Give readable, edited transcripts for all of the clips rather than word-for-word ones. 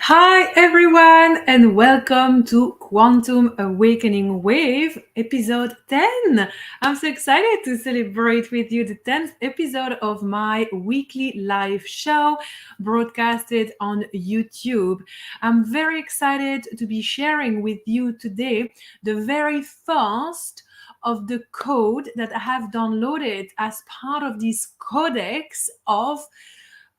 Hi everyone and welcome to Quantum Awakening Wave episode 10. I'm so excited to celebrate with you the 10th episode of my weekly live show broadcasted on YouTube. I'm very excited to be sharing with you today the very first of the code that I have downloaded as part of this codex of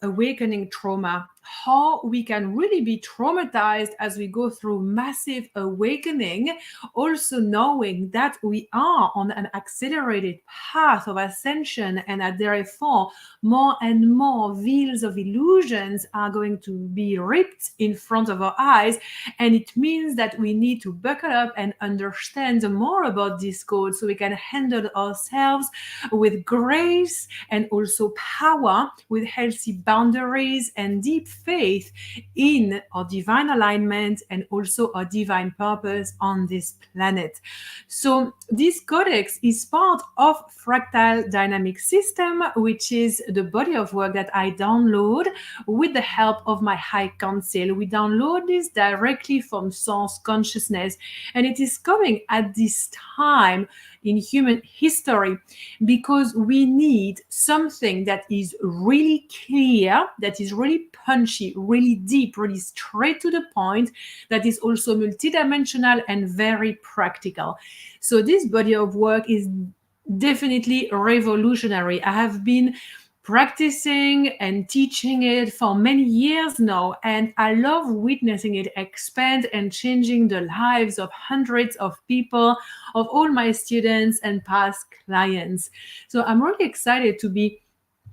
awakening trauma, how we can really be traumatized as we go through massive awakening, also knowing that we are on an accelerated path of ascension and that therefore more and more veils of illusions are going to be ripped in front of our eyes. And it means that we need to buckle up and understand more about this code so we can handle ourselves with grace and also power, with healthy boundaries and deep faith in our divine alignment and also our divine purpose on this planet. So this codex is part of Fractal Dynamics system, which is the body of work that I download with the help of my high council. We download this directly from source consciousness, and it is coming at this time in human history because we need something that is really clear, that is really punchy, really deep, really straight to the point, that is also multidimensional and very practical. So this body of work is definitely revolutionary. I have been practicing and teaching it for many years now, and I love witnessing it expand and changing the lives of hundreds of people, of all my students and past clients. So I'm really excited to be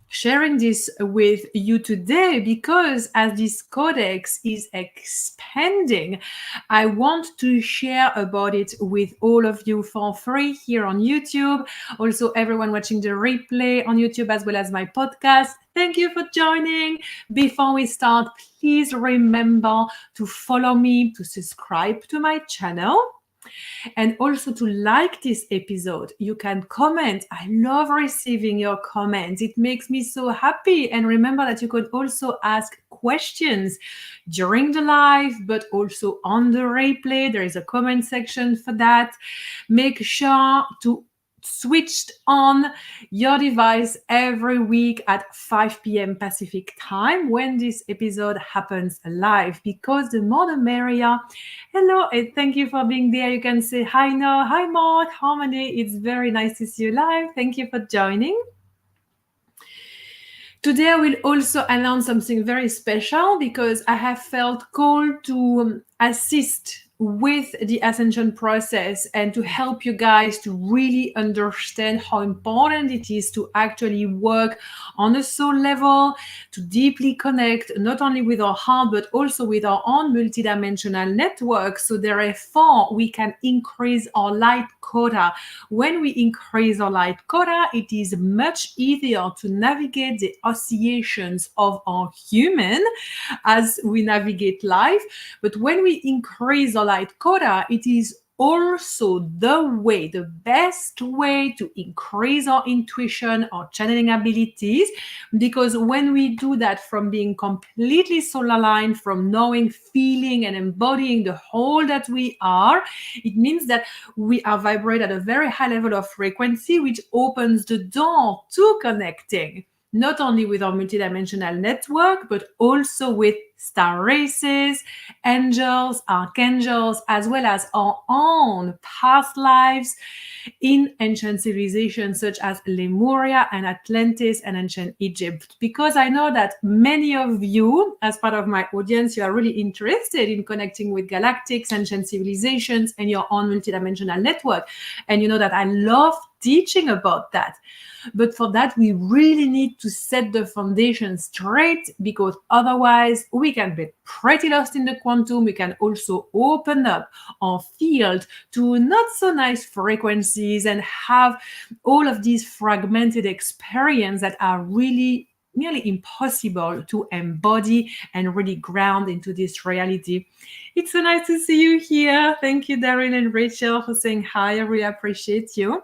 sharing this with you today because as this codex is expanding, I want to share about it with all of you for free here on YouTube. Also, everyone watching the replay on YouTube as well as my podcast, thank you for joining. Before we start, please remember to follow me, to subscribe to my channel, and also to like this episode. You can comment. I love receiving your comments. It makes me so happy. And remember that you could also ask questions during the live, but also on the replay. There is a comment section for that. Make sure to switched on your device every week at 5 p.m. Pacific time when this episode happens live, because the more the merrier. Hello, and thank you for being there. You can say hi now, hi Mark, Harmony. It's very nice to see you live. Thank you for joining. Today I will also announce something very special because I have felt called to assist with the ascension process and to help you guys to really understand how important it is to actually work on a soul level, to deeply connect not only with our heart but also with our own multidimensional network, so therefore we can increase our light quota. When we increase our light quota, it is much easier to navigate the oscillations of our human as we navigate life. But when we increase our light quota, it is also the best way to increase our intuition, our channeling abilities, because when we do that from being completely soul aligned, from knowing, feeling, and embodying the whole that we are, it means that we are vibrating at a very high level of frequency, which opens the door to connecting not only with our multidimensional network, but also with star races, angels, archangels, as well as our own past lives in ancient civilizations such as Lemuria and Atlantis and ancient Egypt. Because I know that many of you, as part of my audience, you are really interested in connecting with galactics, ancient civilizations, and your own multidimensional network. And you know that I love teaching about that. But for that, we really need to set the foundation straight, because otherwise we can be pretty lost in the quantum. We can also open up our field to not so nice frequencies and have all of these fragmented experiences that are really nearly impossible to embody and really ground into this reality. It's so nice to see you here. Thank you, Daryl and Rachel, for saying hi. I really appreciate you.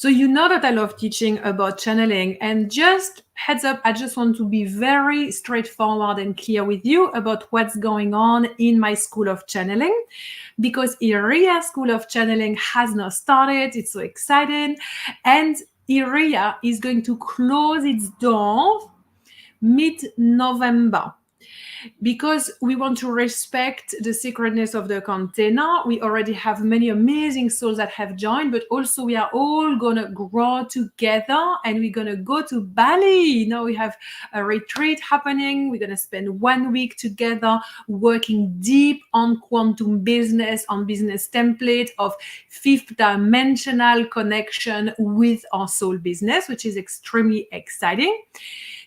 So you know that I love teaching about channeling, and just heads up, I just want to be very straightforward and clear with you about what's going on in my school of channeling, because Iria School of Channeling has now started. It's so exciting. And Iria is going to close its doors mid-November, because we want to respect the sacredness of the container. We already have many amazing souls that have joined, but also we are all gonna grow together, and we're gonna go to Bali. We have a retreat happening. We're gonna spend 1 week together working deep on quantum business, on business template of fifth dimensional connection with our soul business, which is extremely exciting.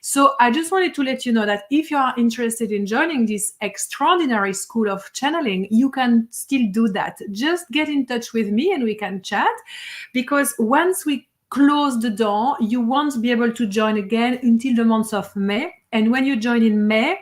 So I just wanted to let you know that if you are interested in joining this extraordinary school of channeling, you can still do that. Just get in touch with me and we can chat, because once we close the door, you won't be able to join again until the month of May. And when you join in May,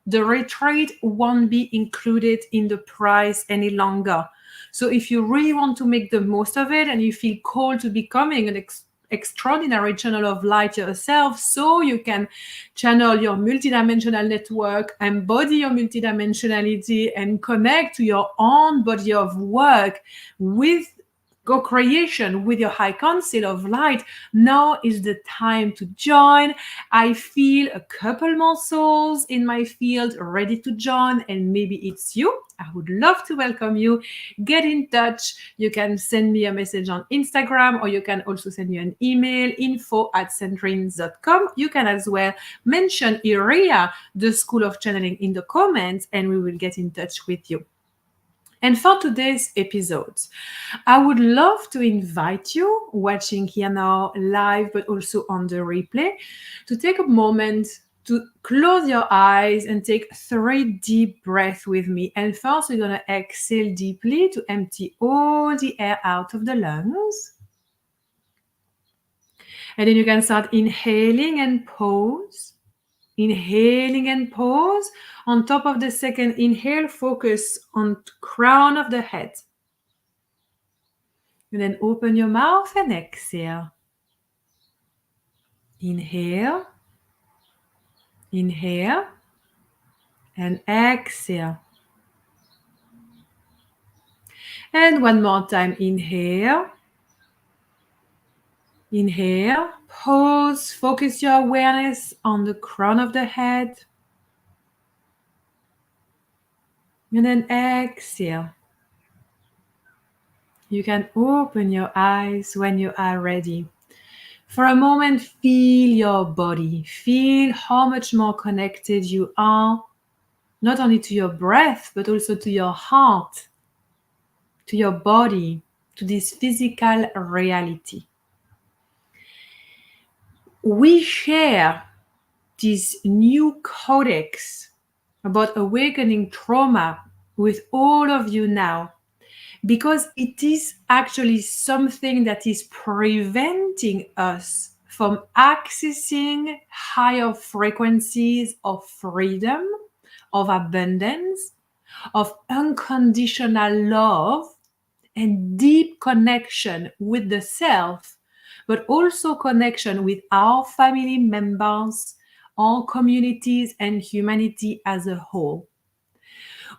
the retreat won't be included in the price any longer. So if you really want to make the most of it and you feel called to becoming an extraordinary channel of light yourself, so you can channel your multidimensional network, embody your multidimensionality, and connect to your own body of work with co-creation with your high council of light, now is the time to join. I feel a couple more souls in my field ready to join, and maybe it's you. I would love to welcome you. Get in touch. You can send me a message on Instagram, or you can also send me an email, info@sandrines.com. You can as well mention Iria, the School of Channeling, in the comments, and we will get in touch with you. And for today's episode, I would love to invite you, watching here now live, but also on the replay, to take a moment to close your eyes and take 3 deep breaths with me. And first, we're going to exhale deeply to empty all the air out of the lungs. And then you can start inhaling and pause. Inhaling and pause. On top of the second inhale, focus on the crown of the head. And then open your mouth and exhale. Inhale. Inhale. And exhale. And one more time. Inhale. Inhale. Pause. Focus your awareness on the crown of the head. And then exhale. You can open your eyes when you are ready. For a moment, feel your body. Feel how much more connected you are, not only to your breath, but also to your heart, to your body, to this physical reality. We share this new codex about awakening trauma with all of you now, because it is actually something that is preventing us from accessing higher frequencies of freedom, of abundance, of unconditional love, and deep connection with the self, but also connection with our family members, our communities, and humanity as a whole.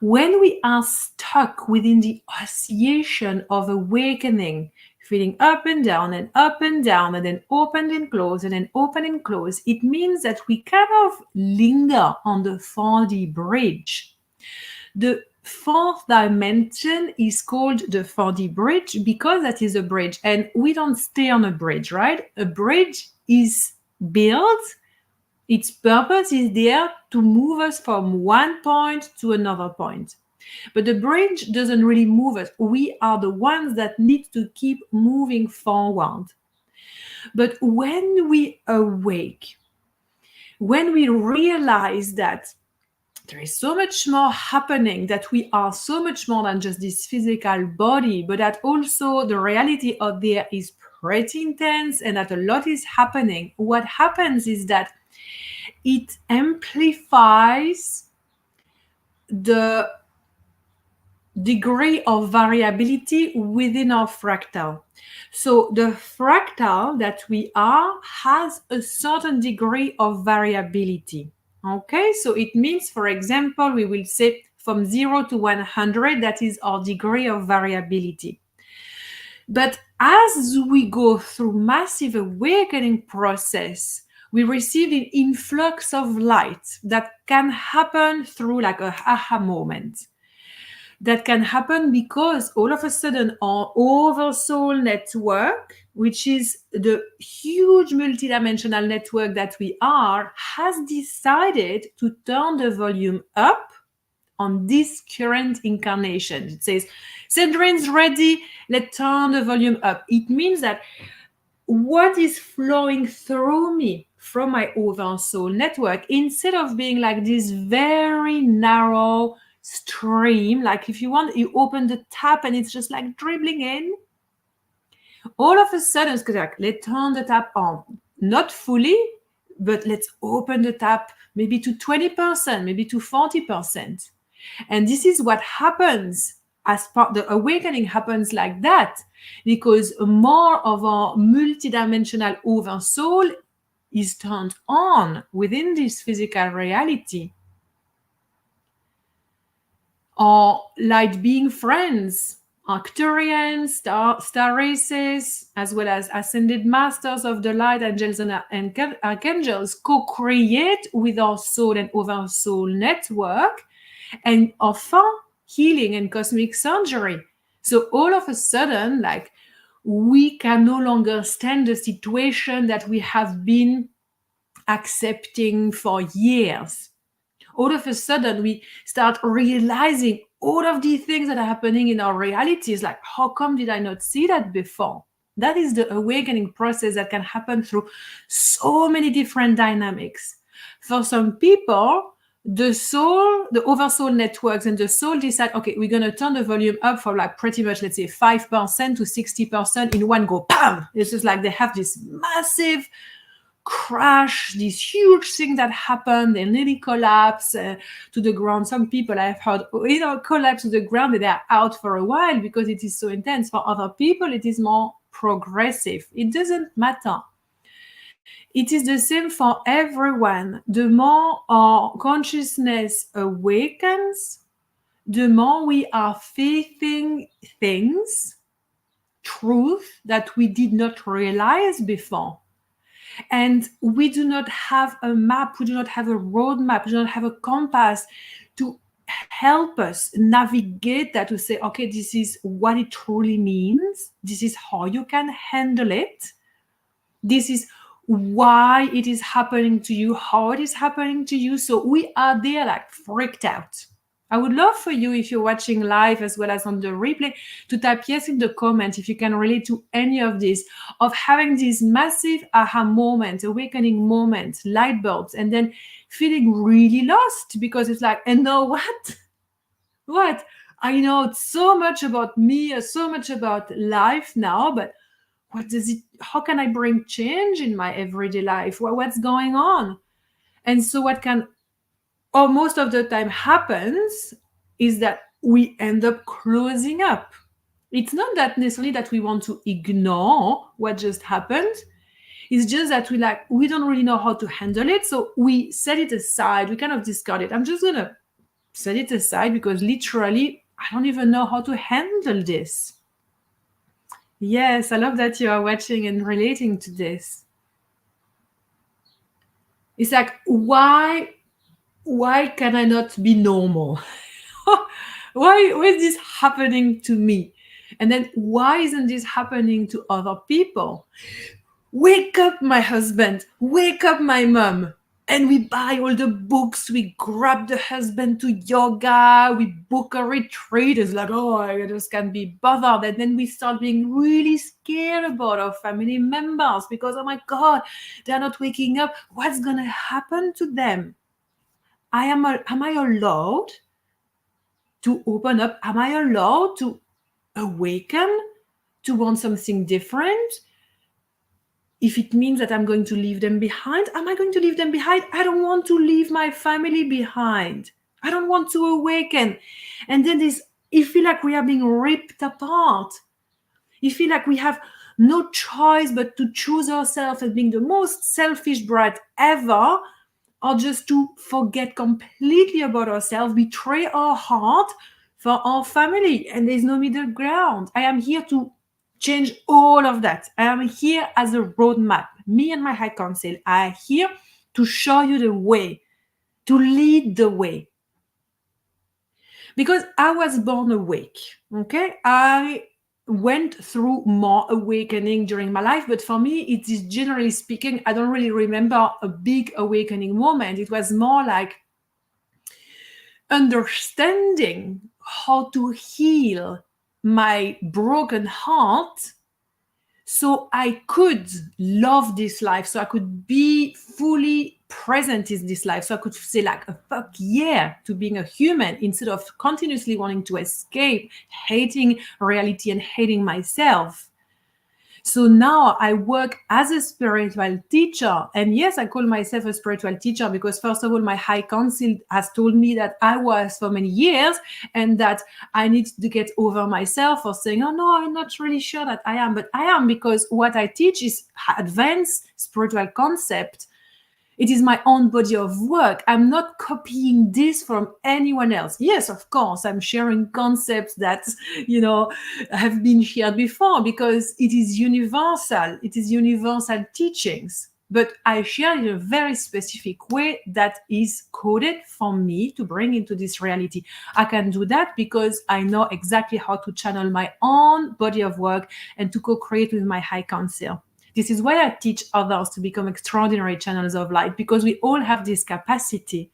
When we are stuck within the oscillation of awakening, feeling up and down and up and down, and then open and close and then open and close, it means that we kind of linger on the 4D bridge. The fourth dimension is called the 4D bridge because that is a bridge, and we don't stay on a bridge, right? A bridge is built. Its purpose is there to move us from one point to another point. But the bridge doesn't really move us. We are the ones that need to keep moving forward. But when we awake, when we realize that there is so much more happening, that we are so much more than just this physical body, but that also the reality out there is pretty intense and that a lot is happening, what happens is that it amplifies the degree of variability within our fractal. So the fractal that we are has a certain degree of variability. Okay, so it means, for example, we will say from 0 to 100, that is our degree of variability. But as we go through massive awakening process, we receive an influx of light that can happen through like a aha moment. That can happen because all of a sudden our oversoul network, which is the huge multidimensional network that we are, has decided to turn the volume up on this current incarnation. It says, Sandrine's ready, let's turn the volume up. It means that what is flowing through me from my oversoul network, instead of being like this very narrow stream, like if you want, you open the tap and it's just like dribbling in, all of a sudden it's like, let's turn the tap on, not fully, but let's open the tap maybe to 20%, maybe to 40%. And this is what happens as part, the awakening happens like that, because more of our multidimensional oversoul is turned on within this physical reality. Our light being friends, Arcturians, star races, as well as ascended masters of the light, angels and archangels, co-create with our soul and oversoul network and offer healing and cosmic surgery. So all of a sudden, like, we can no longer stand the situation that we have been accepting for years. All of a sudden, we start realizing all of the things that are happening in our realities. Like, how come did I not see that before? That is the awakening process that can happen through so many different dynamics. For some people, the soul, the oversoul networks and the soul decide, okay, we're going to turn the volume up for like pretty much, let's say 5% to 60% in one go. Bam! It's just like they have this massive crash, this huge thing that happened, they nearly collapse to the ground. Some people I've heard, collapse to the ground and they're out for a while because it is so intense. For other people, it is more progressive. It doesn't matter. It is the same for everyone. The more our consciousness awakens, the more we are facing things, truth that we did not realize before. And we do not have a map, we do not have a roadmap, we do not have a compass to help us navigate that, to say, okay, this is what it truly means. This is how you can handle it. This is why it is happening to you, how it is happening to you. So we are there like freaked out. I would love for you, if you're watching live as well as on the replay, to type yes in the comment if you can relate to any of this, of having this massive aha moment, awakening moment, light bulbs, and then feeling really lost because it's like, and now what? What? I know so much about me, so much about life now, but what does it, how can I bring change in my everyday life? What's going on? And so what can, or most of the time happens, is that we end up closing up. It's not that necessarily that we want to ignore what just happened. It's just that we don't really know how to handle it. So we set it aside. We kind of discard it. I'm just going to set it aside because literally, I don't even know how to handle this. Yes, I love that you are watching and relating to this. It's like, why can I not be normal? why is this happening to me? And then why isn't this happening to other people? Wake up, my husband. Wake up, my mom. And we buy all the books. We grab the husband to yoga. We book a retreat. It's like, oh, I just can't be bothered. And then we start being really scared about our family members because, oh my God, they're not waking up. What's going to happen to them? Am I allowed to open up? Am I allowed to awaken, to want something different? If it means that I'm going to leave them behind, am I going to leave them behind? I don't want to leave my family behind. I don't want to awaken. And then this You feel like we are being ripped apart. You feel like we have no choice but to choose ourselves as being the most selfish brat ever, or just to forget completely about ourselves, betray our heart for our family, and there's no middle ground. I am here to change all of that. I am here as a roadmap. Me and my high council are here to show you the way, to lead the way. Because I was born awake, okay? I went through more awakening during my life, but for me, it is generally speaking, I don't really remember a big awakening moment. It was more like understanding how to heal my broken heart so I could love this life, so I could be fully present in this life, so I could say like a fuck yeah to being a human instead of continuously wanting to escape, hating reality and hating myself. So now I work as a spiritual teacher. And yes, I call myself a spiritual teacher because, first of all, my high council has told me that I was for many years and that I need to get over myself for saying, oh, no, I'm not really sure that I am. But I am, because what I teach is advanced spiritual concept. It is my own body of work. I'm not copying this from anyone else. Yes, of course, I'm sharing concepts that, have been shared before because it is universal. It is universal teachings. But I share in a very specific way that is coded for me to bring into this reality. I can do that because I know exactly how to channel my own body of work and to co-create with my high council. This is why I teach others to become extraordinary channels of light, because we all have this capacity.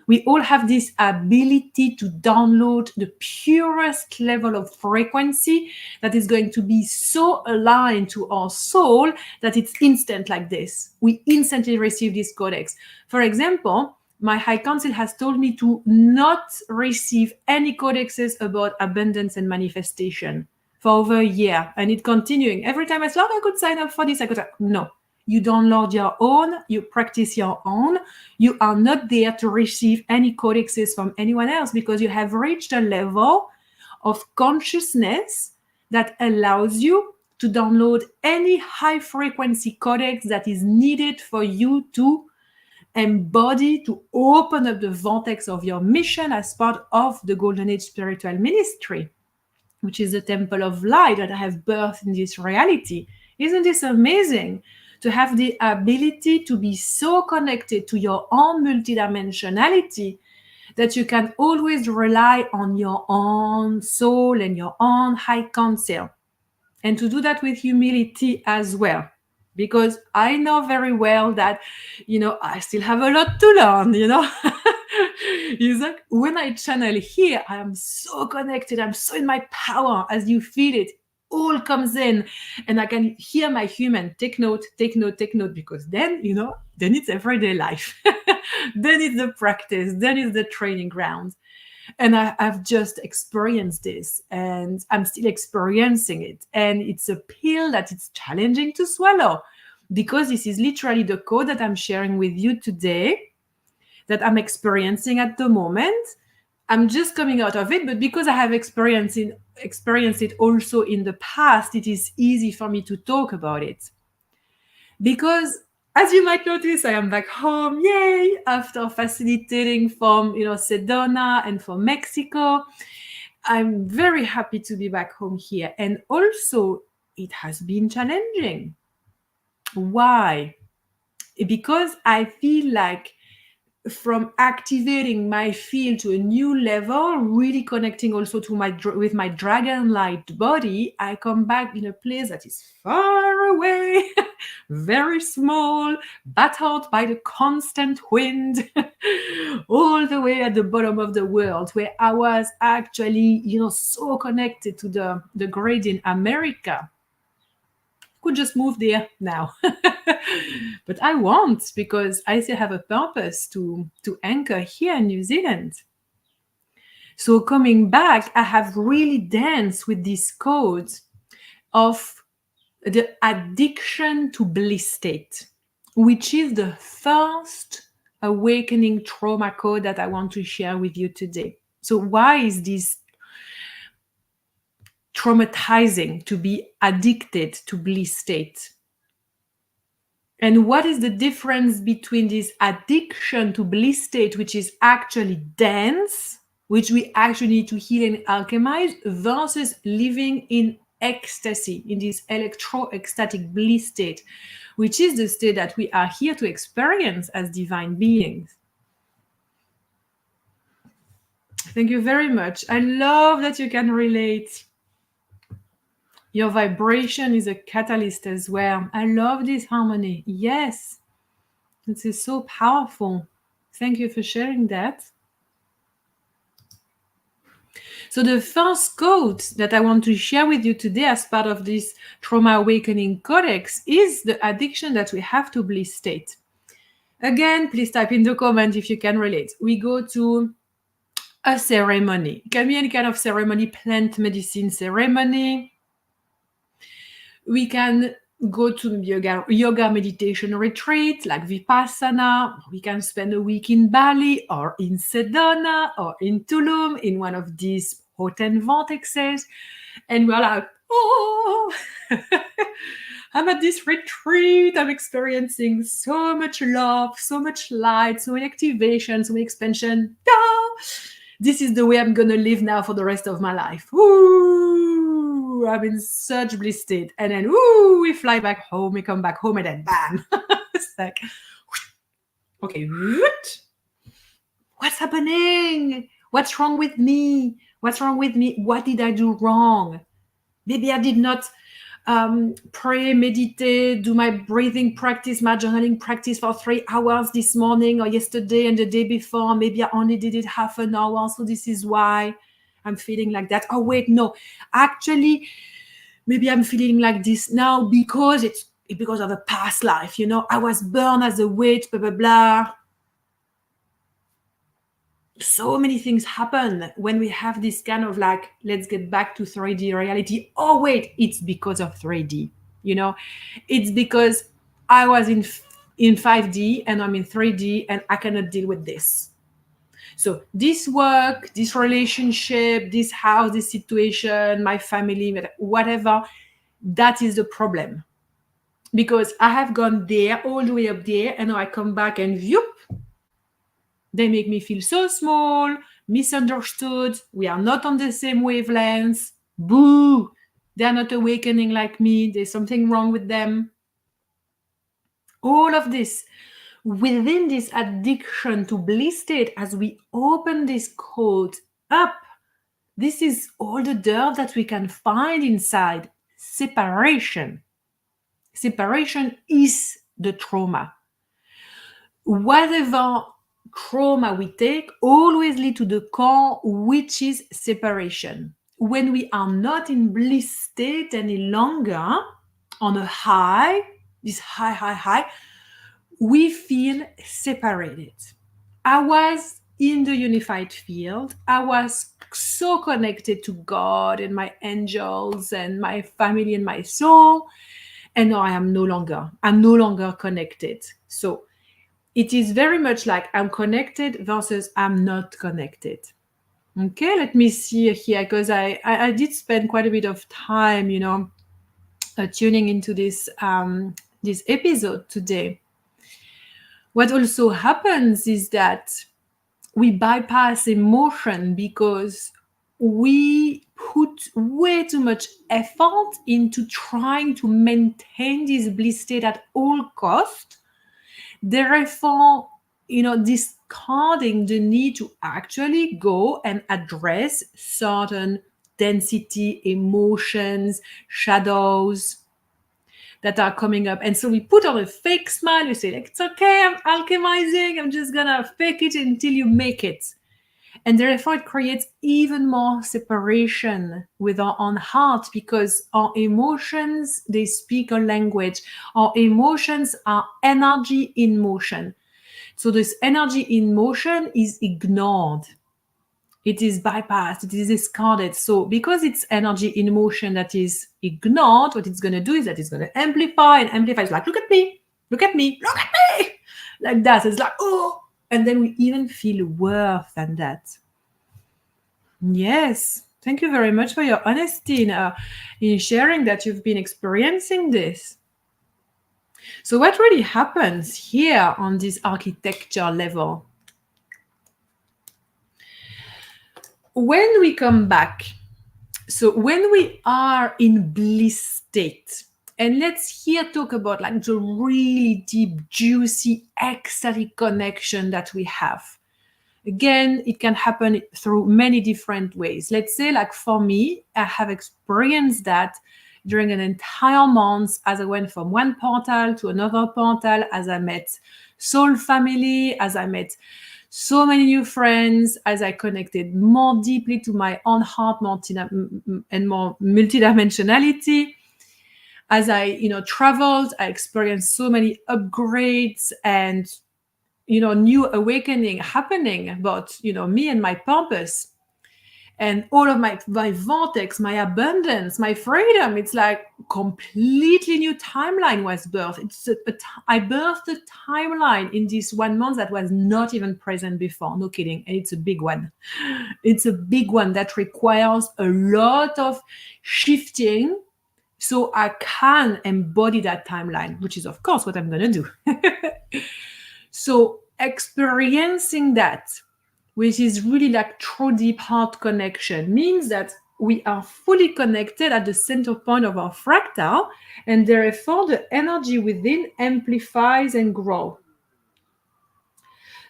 We all have this ability to download the purest level of frequency that is going to be so aligned to our soul that it's instant like this. We instantly receive this codex. For example, my high council has told me to not receive any codexes about abundance and manifestation for over a year, and it continuing. Every time I thought I could sign up for this, I could say, no, you download your own, you practice your own. You are not there to receive any codexes from anyone else because you have reached a level of consciousness that allows you to download any high frequency codex that is needed for you to embody, to open up the vortex of your mission as part of the Golden Age Spiritual Ministry, which is the temple of light that I have birthed in this reality. Isn't this amazing? To have the ability to be so connected to your own multidimensionality that you can always rely on your own soul and your own high council. And to do that with humility as well. Because I know very well that, I still have a lot to learn, It's like when I channel here, I am so connected. I'm so in my power. As you feel it, all comes in, and I can hear my human take note, take note, take note, because then, then it's everyday life. Then it's the practice. Then it's the training ground. And I've just experienced this, and I'm still experiencing it. And it's a pill that it's challenging to swallow, because this is literally the code that I'm sharing with you today, that I'm experiencing at the moment. I'm just coming out of it, but because I have experienced it also in the past, it is easy for me to talk about it. Because as you might notice, I am back home, yay, after facilitating from, Sedona and from Mexico. I'm very happy to be back home here. And also, it has been challenging. Why? Because I feel like from activating my field to a new level, really connecting also to with my dragon light body, I come back in a place that is far away, very small, battered by the constant wind, all the way at the bottom of the world, where I was actually, so connected to the grid in America. Could just move there now. But I won't, because I still have a purpose to anchor here in New Zealand. So coming back, I have really danced with this code of the addiction to bliss state, which is the first awakening trauma code that I want to share with you today. So why is this traumatizing to be addicted to bliss state. And what is the difference between this addiction to bliss state, which is actually dense, which we actually need to heal and alchemize, versus living in ecstasy, in this electro-ecstatic bliss state, which is the state that we are here to experience as divine beings. Thank you very much. I love that you can relate. Your vibration is a catalyst as well. I love this harmony. Yes, this is so powerful. Thank you for sharing that. So the first quote that I want to share with you today as part of this Trauma Awakening Codex is the addiction that we have to bliss state. Again, please type in the comment if you can relate. We go to a ceremony. It can be any kind of ceremony, plant medicine ceremony. We can go to yoga meditation retreat like Vipassana. We can spend a week in Bali or in Sedona or in Tulum in one of these hot and vortexes. And we're like, oh, I'm at this retreat. I'm experiencing so much love, so much light, so many activation, so many expansion. Ah, this is the way I'm going to live now for the rest of my life. Ooh, I'm in such bliss state. And then, ooh, we fly back home, we come back home, and then bam. It's like, okay, what's happening? What's wrong with me? What's wrong with me? What did I do wrong? Maybe I did not pray, meditate, do my breathing practice, my journaling practice for 3 hours this morning or yesterday and the day before. Maybe I only did it half an hour. So this is why I'm feeling like that. Oh, wait, no. Actually, maybe I'm feeling like this now because it's because of a past life. You know, I was burned as a witch, blah, blah, blah. So many things happen when we have this kind of like, let's get back to 3D reality. Oh, wait, it's because of 3D. You know, it's because I was in 5D and I'm in 3D and I cannot deal with this. So this work, this relationship, this house, this situation, my family, whatever, that is the problem. Because I have gone there, all the way up there, and now I come back and whoop, they make me feel so small, misunderstood. We are not on the same wavelengths. Boo! They're not awakening like me. There's something wrong with them. All of this within this addiction to bliss state, as we open this code up, this is all the dirt that we can find inside. Separation. Separation is the trauma. Whatever trauma we take always lead to the core, which is separation. When we are not in bliss state any longer, on a high, this high, we feel separated. I was in the unified field. I was so connected to God and my angels and my family and my soul. And now I am no longer. I'm no longer connected. So it is very much like I'm connected versus I'm not connected. Okay, let me see here, because I did spend quite a bit of time, you know, tuning into this episode today. What also happens is that we bypass emotion because we put way too much effort into trying to maintain this bliss state at all costs. Therefore, you know, discarding the need to actually go and address certain density, emotions, shadows that are coming up. And so we put on a fake smile. We say, like, it's okay, I'm alchemizing. I'm just going to fake it until you make it. And therefore, it creates even more separation with our own heart, because our emotions, they speak a language. Our emotions are energy in motion. So this energy in motion is ignored. It is bypassed. It is discarded. So because it's energy in motion that is ignored, what it's going to do is that it's going to amplify and amplify. It's like, look at me, look at me, look at me. Like that. It's like, oh. And then we even feel worse than that. Yes. Thank you very much for your honesty in sharing that you've been experiencing this. So what really happens here on this architecture level? When we come back, so when we are in bliss state, and let's here talk about like the really deep, juicy, ecstatic connection that we have. Again, it can happen through many different ways. Let's say, like for me, I have experienced that during an entire month as I went from one portal to another portal, as I met soul family, as I met so many new friends, as I connected more deeply to my own heart, and more multidimensionality. As I, traveled, I experienced so many upgrades and new awakening happening about me and my purpose and all of my vortex, my abundance, my freedom. It's like completely new timeline was birthed. I birthed a timeline in this 1 month that was not even present before. No kidding. And it's a big one. It's a big one that requires a lot of shifting so I can embody that timeline, which is of course what I'm going to do. So experiencing that, which is really like true deep heart connection, means that we are fully connected at the center point of our fractal, and therefore the energy within amplifies and grows.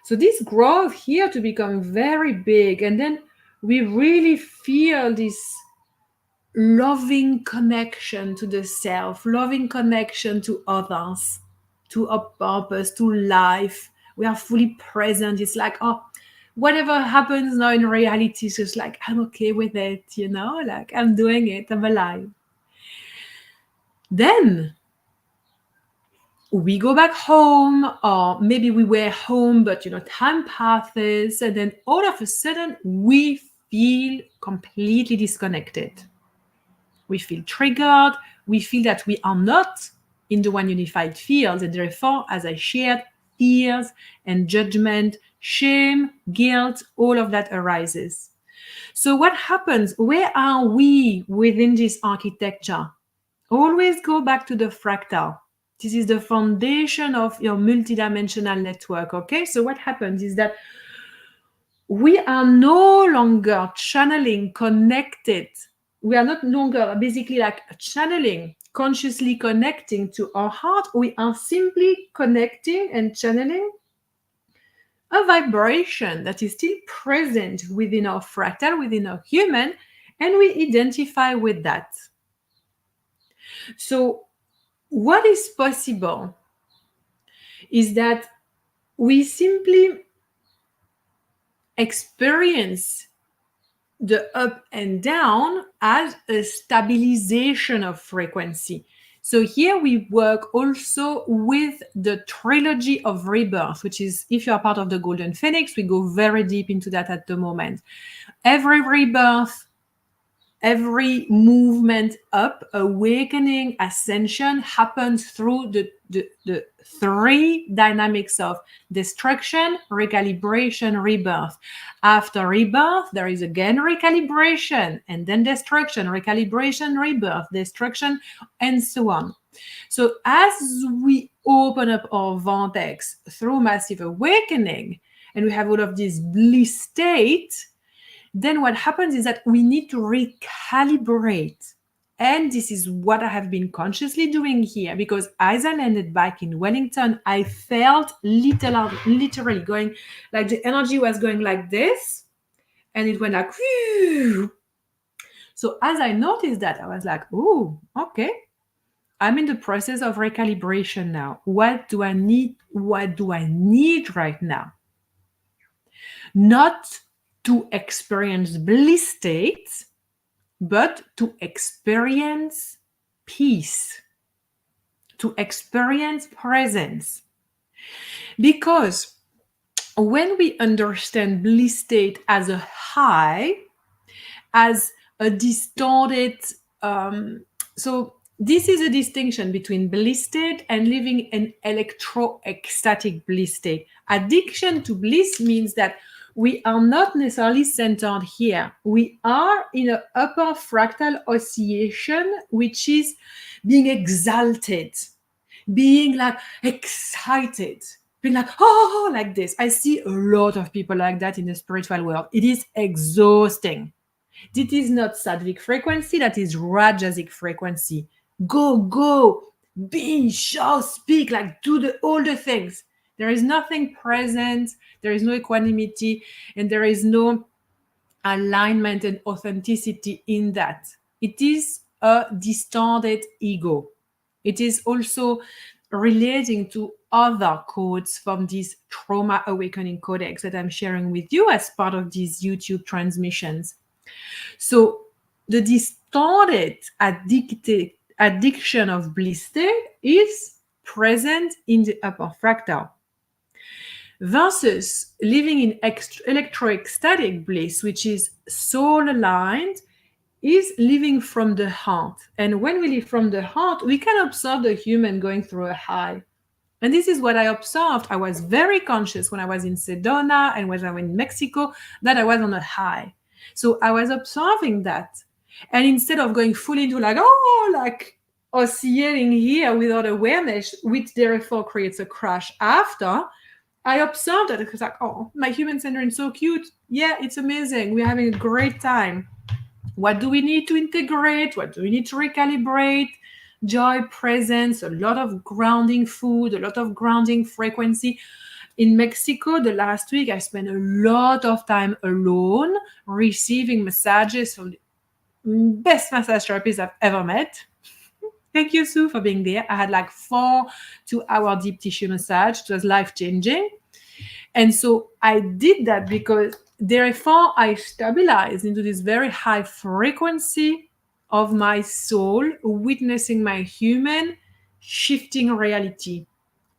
So this growth here to become very big, and then we really feel this loving connection to the self, loving connection to others, to our purpose, to life. We are fully present. It's like, whatever happens now in reality is just like, I'm okay with it, like I'm doing it, I'm alive. Then we go back home, or maybe we were home, but time passes, and then all of a sudden we feel completely disconnected. We feel triggered. We feel that we are not in the one unified field, and therefore, as I shared, fears and judgment, shame, guilt, all of that arises. So what happens? Where are we within this architecture? Always go back to the fractal. This is the foundation of your multidimensional network, okay? So what happens is that we are no longer channeling, connected. We are not longer basically like channeling, consciously connecting to our heart. We are simply connecting and channeling a vibration that is still present within our fractal, within our human, and we identify with that. So what is possible is that we simply experience the up and down as a stabilization of frequency. So here we work also with the trilogy of rebirth, which is, if you are part of the Golden Phoenix, we go very deep into that at the moment. Every rebirth, every movement up, awakening, ascension happens through the three dynamics of destruction, recalibration, rebirth. After rebirth, there is again recalibration, and then destruction, recalibration, rebirth, destruction, and so on. So as we open up our vortex through massive awakening, and we have all of this bliss state, then what happens is that we need to recalibrate. And this is what I have been consciously doing here, because as I landed back in Wellington, I felt literally going, like the energy was going like this, and it went like, whew. So as I noticed that, I was like, oh, okay. I'm in the process of recalibration now. What do I need? What do I need right now? Not to experience bliss states, but to experience peace, to experience presence. Because when we understand bliss state as a high, as a distorted, so this is a distinction between bliss state and living an electro-ecstatic bliss state. Addiction to bliss means that we are not necessarily centered here. We are in an upper fractal oscillation, which is being exalted, being like excited, being like, oh, like this. I see a lot of people like that in the spiritual world. It is exhausting. This is not sattvic frequency, that is rajasic frequency. Go, be, show, speak, like do all the things. There is nothing present, there is no equanimity, and there is no alignment and authenticity in that. It is a distorted ego. It is also relating to other codes from this trauma awakening codex that I'm sharing with you as part of these YouTube transmissions. So the distorted addiction of bliss state is present in the upper fractal versus living in electroecstatic bliss, which is soul aligned, is living from the heart. And when we live from the heart, we can observe the human going through a high. And this is what I observed. I was very conscious when I was in Sedona and when I was in Mexico that I was on a high. So I was observing that. And instead of going fully into like, oh, like oscillating here without awareness, which therefore creates a crash after, I observed that. It was like, oh, my human centering is so cute. Yeah, it's amazing. We're having a great time. What do we need to integrate? What do we need to recalibrate? Joy, presence, a lot of grounding food, a lot of grounding frequency. In Mexico, the last week, I spent a lot of time alone receiving massages from the best massage therapists I've ever met. Thank you, Sue, for being there. I had like 4 2-hour deep tissue massage. It was life-changing. And so I did that because therefore I stabilized into this very high frequency of my soul, witnessing my human shifting reality,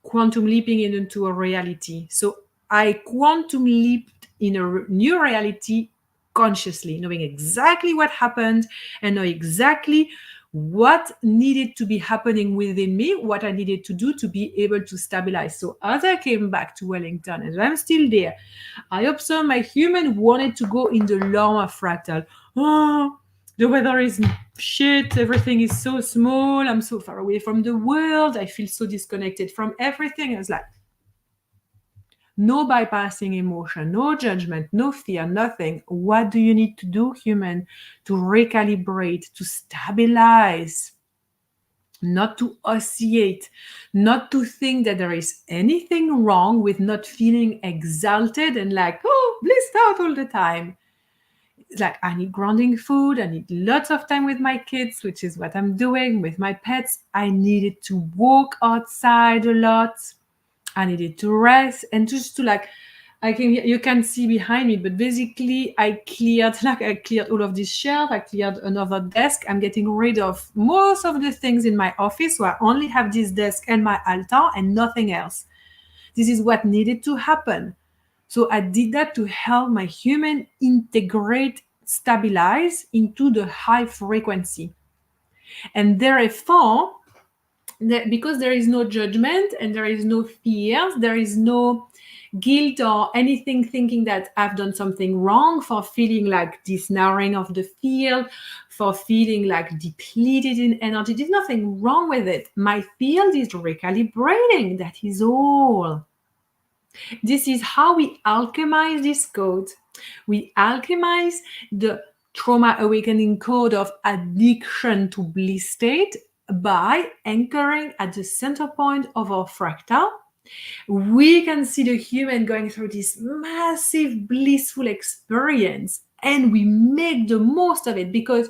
quantum leaping into a reality. So I quantum leaped in a new reality consciously, knowing exactly what happened and know exactly what needed to be happening within me, what I needed to do to be able to stabilize. So as I came back to Wellington, and I'm still there, I observed my human wanted to go in the lower fractal. Oh, the weather is shit. Everything is so small. I'm so far away from the world. I feel so disconnected from everything. I was like, no bypassing emotion, no judgment, no fear, nothing. What do you need to do, human, to recalibrate, to stabilize? Not to oscillate, not to think that there is anything wrong with not feeling exalted and like, oh, blissed out all the time. It's like, I need grounding food. I need lots of time with my kids, which is what I'm doing with my pets. I needed to walk outside a lot. I needed to rest and just to like, you can see behind me, but basically I cleared all of this shelf. I cleared another desk. I'm getting rid of most of the things in my office. So I only have this desk and my altar and nothing else. This is what needed to happen. So I did that to help my human integrate, stabilize into the high frequency. And therefore, because there is no judgment and there is no fears, there is no guilt or anything thinking that I've done something wrong, for feeling like this narrowing of the field, for feeling like depleted in energy. There's nothing wrong with it. My field is recalibrating. That is all. This is how we alchemize this code. We alchemize the trauma awakening code of addiction to bliss state by anchoring at the center point of our fractal. We can see the human going through this massive blissful experience, and we make the most of it, because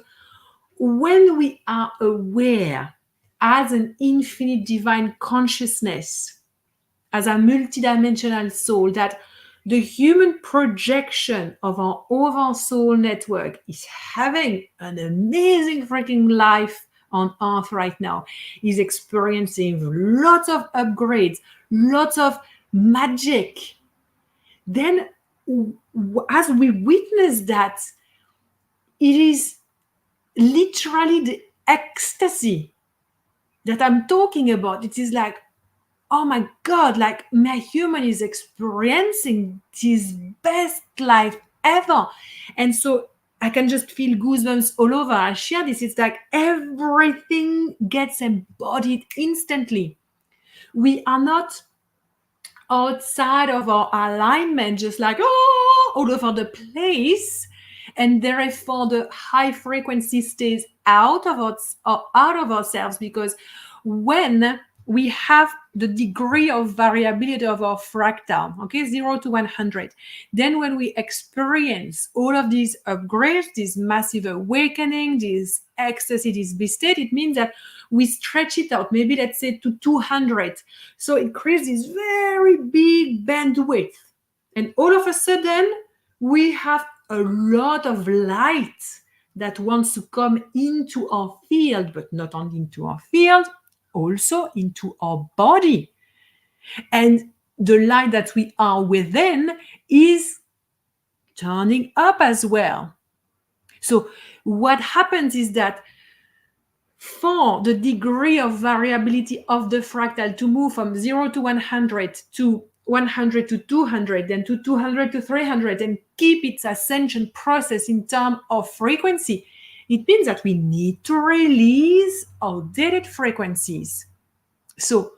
when we are aware as an infinite divine consciousness, as a multidimensional soul, that the human projection of our overall soul network is having an amazing freaking life on earth right now, is experiencing lots of upgrades, lots of magic, then as we witness that, it is literally the ecstasy that I'm talking about. It is like, oh my God, like my human is experiencing his best life ever. And so I can just feel goosebumps all over. I share this. It's like everything gets embodied instantly. We are not outside of our alignment, just like, oh, all over the place. And therefore, the high frequency stays out of us, or out of ourselves, because when we have the degree of variability of our fractal, okay, 0 to 100, then when we experience all of these upgrades, this massive awakening, this ecstasy, this bliss state, it means that we stretch it out, maybe let's say to 200. So it creates this very big bandwidth. And all of a sudden, we have a lot of light that wants to come into our field, but not only into our field, also into our body. And the light that we are within is turning up as well. So what happens is that for the degree of variability of the fractal to move from 0 to 100 to 100 to 200, then to 200 to 300, and keep its ascension process in terms of frequency, it means that we need to release outdated frequencies. So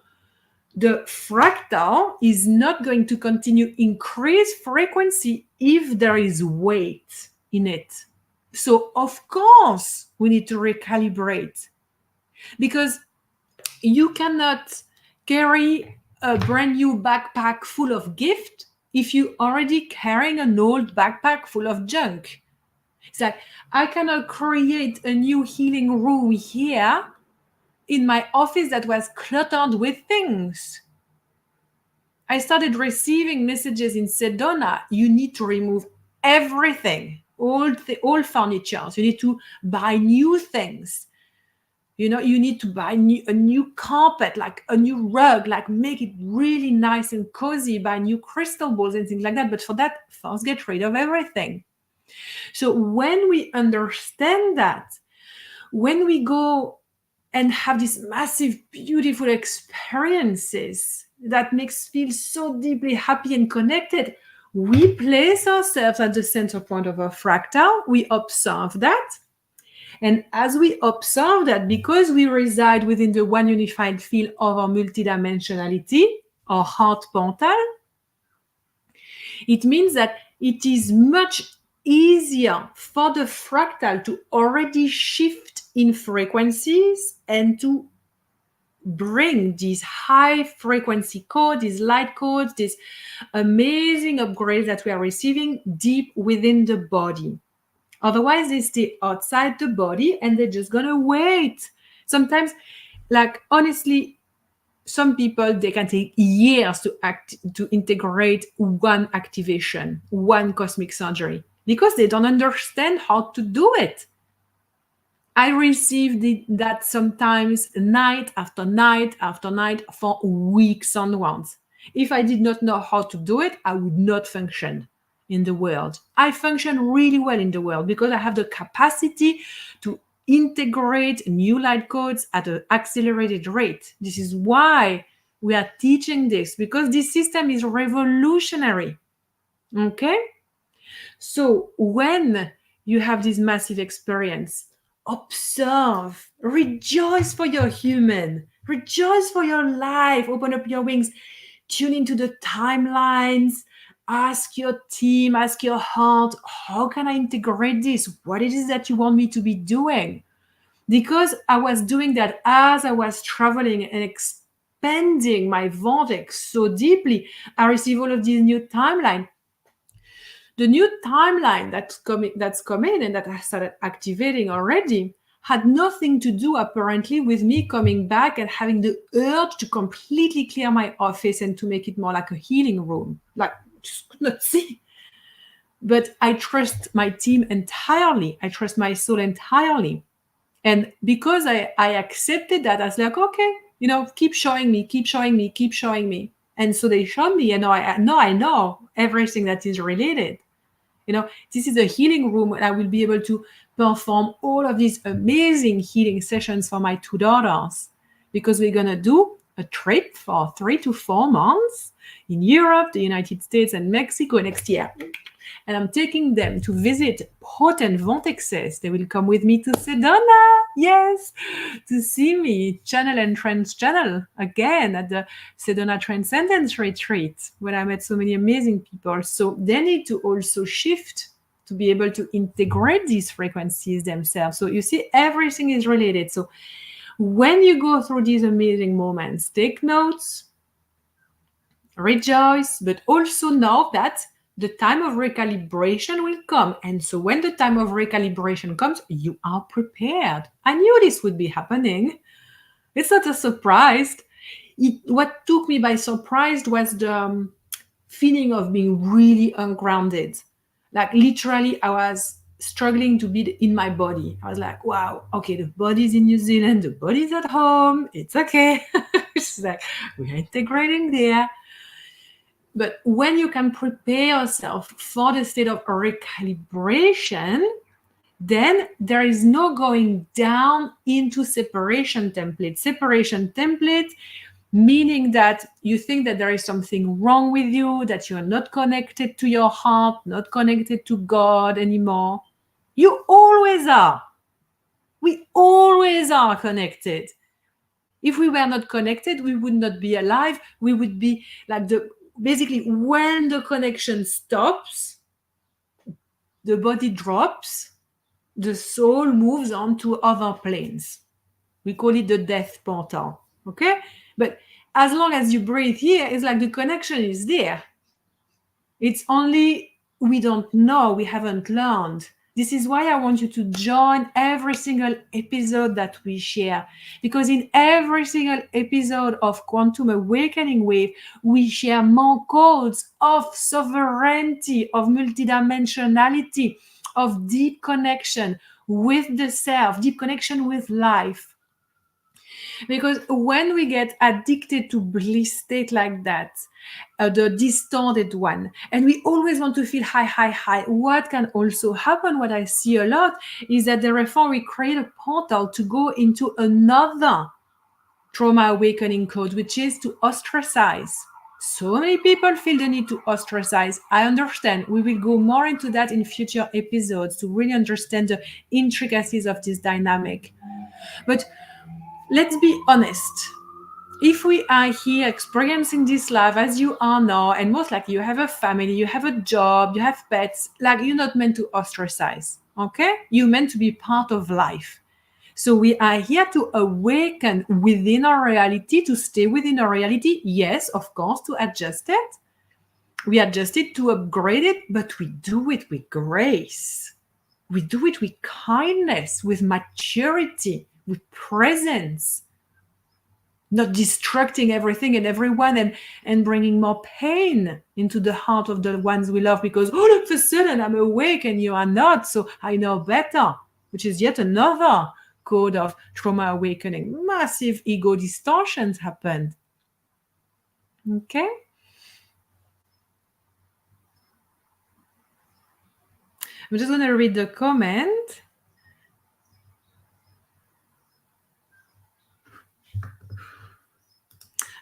the fractal is not going to continue increase frequency if there is weight in it. So of course we need to recalibrate, because you cannot carry a brand new backpack full of gift if you're already carrying an old backpack full of junk. It's like, I cannot create a new healing room here in my office that was cluttered with things. I started receiving messages in Sedona. You need to remove everything, all furniture. So you need to buy new things. You know, you need to buy a new carpet, like a new rug, like make it really nice and cozy, buy new crystal balls and things like that. But for that, first get rid of everything. So when we understand that, when we go and have these massive, beautiful experiences that makes us feel so deeply happy and connected, we place ourselves at the center point of our fractal. We observe that. And as we observe that, because we reside within the one unified field of our multidimensionality, our heart portal, it means that it is much easier for the fractal to already shift in frequencies and to bring these high frequency codes, these light codes, these amazing upgrades that we are receiving deep within the body. Otherwise, they stay outside the body and they're just gonna wait. Sometimes, like honestly, some people, they can take years to integrate one activation, one cosmic surgery, because they don't understand how to do it. I received that sometimes night after night after night for weeks onwards. If I did not know how to do it, I would not function in the world. I function really well in the world because I have the capacity to integrate new light codes at an accelerated rate. This is why we are teaching this, because this system is revolutionary. Okay? So when you have this massive experience, observe, rejoice for your human, rejoice for your life, open up your wings, tune into the timelines, ask your team, ask your heart, how can I integrate this? What it is that you want me to be doing? Because I was doing that as I was traveling and expanding my vortex so deeply, I received all of these new timelines. The new timeline that's coming and that I started activating already had nothing to do apparently with me coming back and having the urge to completely clear my office and to make it more like a healing room. Like, just could not see. But I trust my team entirely. I trust my soul entirely. And because I accepted that, I was like, okay, keep showing me, keep showing me, keep showing me. And so they showed me, and now I know everything that is related. This is a healing room, and I will be able to perform all of these amazing healing sessions for my two daughters, because we're going to do a trip for 3 to 4 months in Europe, the United States, and Mexico next year. And I'm taking them to visit potent vortexes. They will come with me to Sedona, yes, to see me channel and trans-channel again at the Sedona Transcendence Retreat, where I met so many amazing people. So they need to also shift to be able to integrate these frequencies themselves. So you see, everything is related. So when you go through these amazing moments, take notes, rejoice, but also know that the time of recalibration will come. And so when the time of recalibration comes, you are prepared. I knew this would be happening. It's not a surprise. What took me by surprise was the feeling of being really ungrounded. Like literally, I was struggling to be in my body. I was like, wow, okay, the body's in New Zealand, the body's at home, it's okay. It's like, we're integrating there. But when you can prepare yourself for the state of recalibration, then there is no going down into separation template. Separation template, meaning that you think that there is something wrong with you, that you're not connected to your heart, not connected to God anymore. You always are. We always are connected. If we were not connected, we would not be alive. We would be like basically when the connection stops, the body drops, the soul moves on to other planes. We call it the death portal. Okay? But as long as you breathe here, it's like the connection is there. It's only we don't know, we haven't learned. This is why I want you to join every single episode that we share. Because in every single episode of Quantum Awakening Wave, we share more codes of sovereignty, of multidimensionality, of deep connection with the self, deep connection with life. Because when we get addicted to bliss state like that, the distorted one, and we always want to feel high, high, high, what can also happen, what I see a lot, is that therefore we create a portal to go into another trauma awakening code, which is to ostracize. So many people feel the need to ostracize. I understand. We will go more into that in future episodes to really understand the intricacies of this dynamic. But let's be honest. If we are here experiencing this life as you are now, and most likely you have a family, you have a job, you have pets, like you're not meant to ostracize, okay? You're meant to be part of life. So we are here to awaken within our reality, to stay within our reality. Yes, of course, to adjust it. We adjust it to upgrade it, but we do it with grace. We do it with kindness, with maturity, with presence. Not destructing everything and everyone and bringing more pain into the heart of the ones we love because all of a sudden I'm awake and you are not, so I know better, which is yet another code of trauma awakening. Massive ego distortions happened. Okay? I'm just going to read the comment.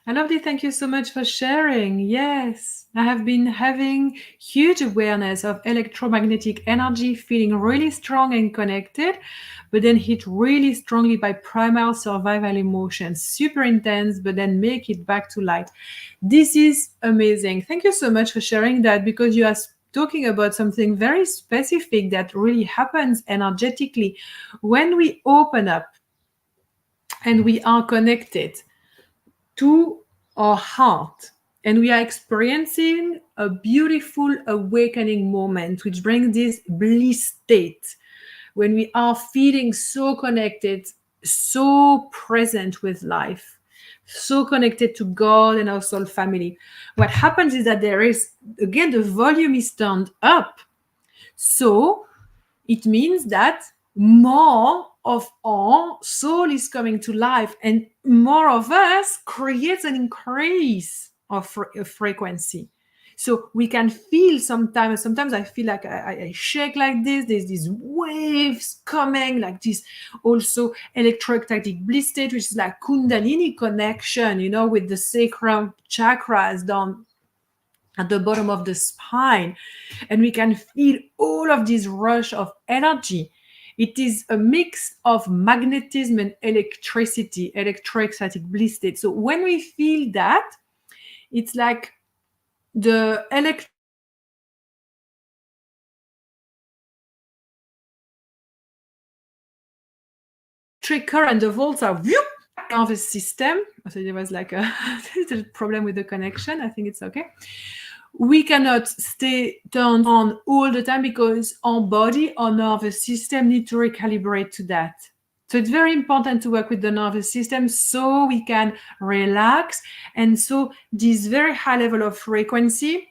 I love it. Thank you so much for sharing. Yes, I have been having huge awareness of electromagnetic energy, feeling really strong and connected, but then hit really strongly by primal survival emotions, super intense, but then make it back to light. This is amazing. Thank you so much for sharing that because you are talking about something very specific that really happens energetically when we open up and we are connected to our heart and we are experiencing a beautiful awakening moment which brings this bliss state when we are feeling so connected, so present with life, so connected to God and our soul family. What happens is that there is, again, the volume is turned up. So it means that more of our soul is coming to life and more of us creates an increase of frequency. So we can feel sometimes I feel like I shake like this. There's these waves coming, like this also electrostatic bliss state, which is like kundalini connection, with the sacral chakras down at the bottom of the spine. And we can feel all of this rush of energy. It is a mix of magnetism and electricity, electrostatic bliss state. So when we feel that, it's like the electric current, the volts are whoop, nervous system. So there was like a little problem with the connection. I think it's okay. We cannot stay turned on all the time because our body, our nervous system need to recalibrate to that. So it's very important to work with the nervous system so we can relax. And so this very high level of frequency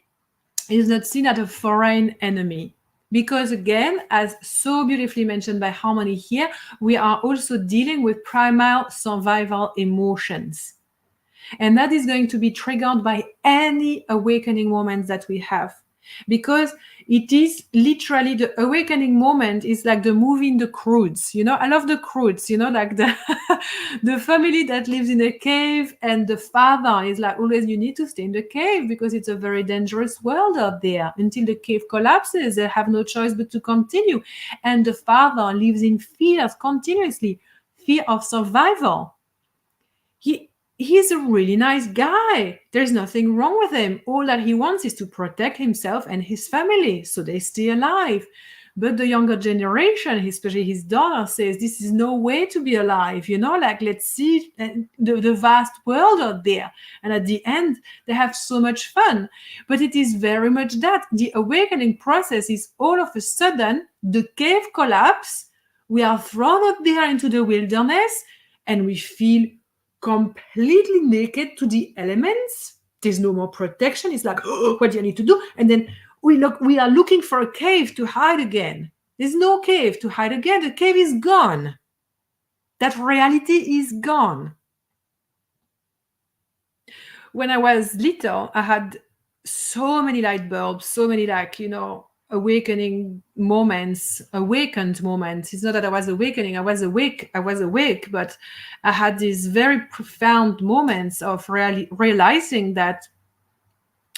is not seen as a foreign enemy. Because again, as so beautifully mentioned by Harmony here, we are also dealing with primal survival emotions. And that is going to be triggered by any awakening moments that we have. Because it is literally the awakening moment is like the movie in the Croods. I love the Croods, like the the family that lives in a cave, and the father is like always, you need to stay in the cave because it's a very dangerous world out there. Until the cave collapses, they have no choice but to continue. And the father lives in fear continuously, fear of survival. He's a really nice guy. There's nothing wrong with him. All that he wants is to protect himself and his family so they stay alive. But the younger generation, especially his daughter, says this is no way to be alive. Like, let's see the vast world out there. And at the end, they have so much fun. But it is very much that. The awakening process is all of a sudden, the cave collapse. We are thrown out there into the wilderness and we feel completely naked to the elements. There's no more protection. It's like, oh, what do I need to do? And then we are looking for a cave to hide again. There's no cave to hide again. The cave is gone. That reality is gone. When I was little, I had so many light bulbs, so many awakened moments. It's not that I was awakening, I was awake, but I had these very profound moments of realizing that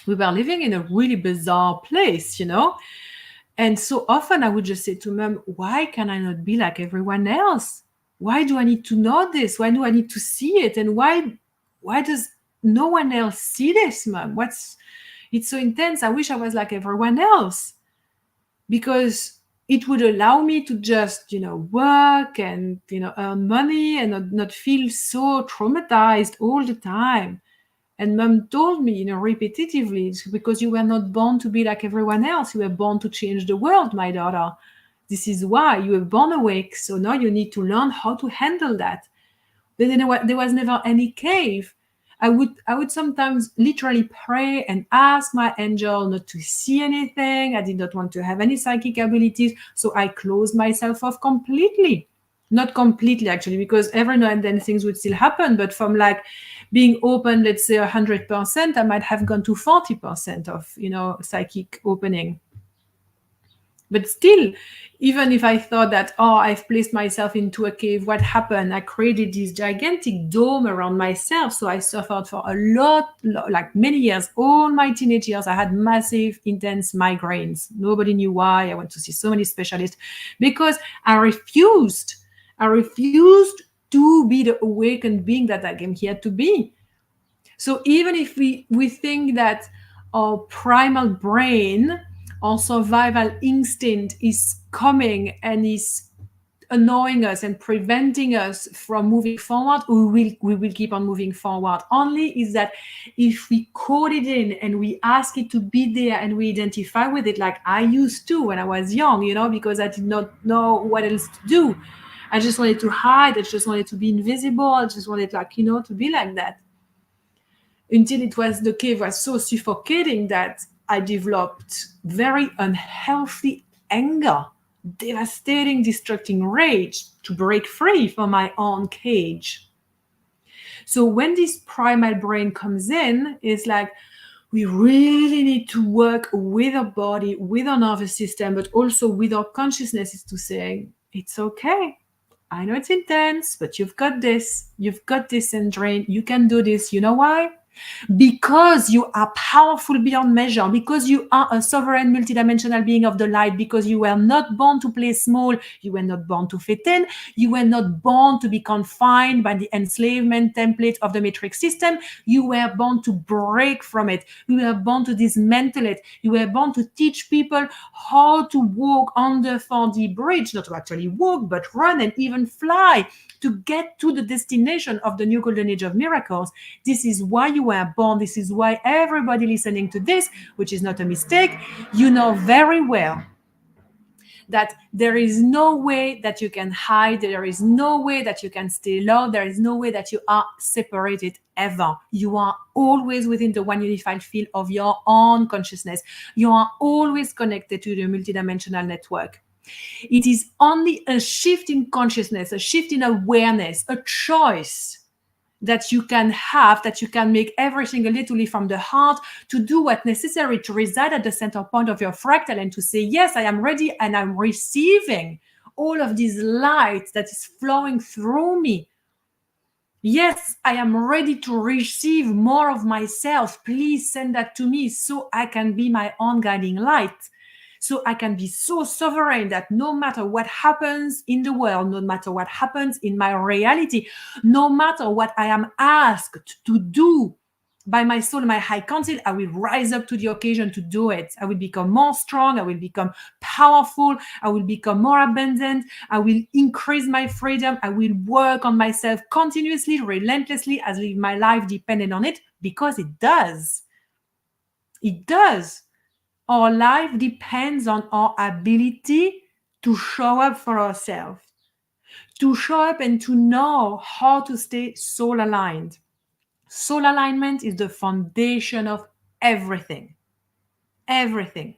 we were living in a really bizarre place, And so often I would just say to Mom, why can I not be like everyone else? Why do I need to know this? Why do I need to see it? And why does no one else see this, Mom? It's so intense. I wish I was like everyone else, because it would allow me to just, work and, earn money and not feel so traumatized all the time. And Mom told me, repetitively, it's because you were not born to be like everyone else. You were born to change the world, my daughter. This is why you were born awake. So now you need to learn how to handle that. But there was never any cave. I would sometimes literally pray and ask my angel not to see anything. I did not want to have any psychic abilities. So I closed myself off completely. Not completely, actually, because every now and then things would still happen. But from like being open, let's say 100%, I might have gone to 40% of, psychic opening. But still, even if I thought that, I've placed myself into a cave, what happened? I created this gigantic dome around myself. So I suffered for a lot, like many years. All my teenage years, I had massive, intense migraines. Nobody knew why. I went to see so many specialists because I refused to be the awakened being that I came here to be. So even if we think that our primal brain, our survival instinct is coming and is annoying us and preventing us from moving forward, we will keep on moving forward. Only is that if we code it in and we ask it to be there and we identify with it, like I used to when I was young, because I did not know what else to do. I just wanted to hide. I just wanted to be invisible. I just wanted to be like that. Until the cave was so suffocating that I developed very unhealthy anger, devastating, destructing rage to break free from my own cage. So when this primal brain comes in, it's like we really need to work with our body, with our nervous system, but also with our consciousness, is to say, it's okay. I know it's intense, but you've got this. You've got this, Sandrine. You can do this. You know why? Because you are powerful beyond measure, because you are a sovereign multidimensional being of the light, because you were not born to play small, you were not born to fit in, you were not born to be confined by the enslavement template of the matrix system. You were born to break from it. You were born to dismantle it. You were born to teach people how to walk on the 4D bridge, not to actually walk, but run and even fly, to get to the destination of the new golden age of miracles. This is why you were born. This is why everybody listening to this, which is not a mistake, you know very well that there is no way that you can hide. There is no way that you can stay low. There is no way that you are separated ever. You are always within the one unified field of your own consciousness. You are always connected to the multidimensional network. It is only a shift in consciousness, a shift in awareness, a choice that you can have, that you can make every single literally from the heart, to do what's necessary to reside at the center point of your fractal and to say, yes, I am ready and I'm receiving all of this light that is flowing through me. Yes, I am ready to receive more of myself. Please send that to me so I can be my own guiding light. So I can be so sovereign that no matter what happens in the world, no matter what happens in my reality, no matter what I am asked to do by my soul, my high council, I will rise up to the occasion to do it. I will become more strong. I will become powerful. I will become more abundant. I will increase my freedom. I will work on myself continuously, relentlessly, as if my life depended on it, because it does. It does. Our life depends on our ability to show up for ourselves, to show up and to know how to stay soul aligned. Soul alignment is the foundation of everything. Everything.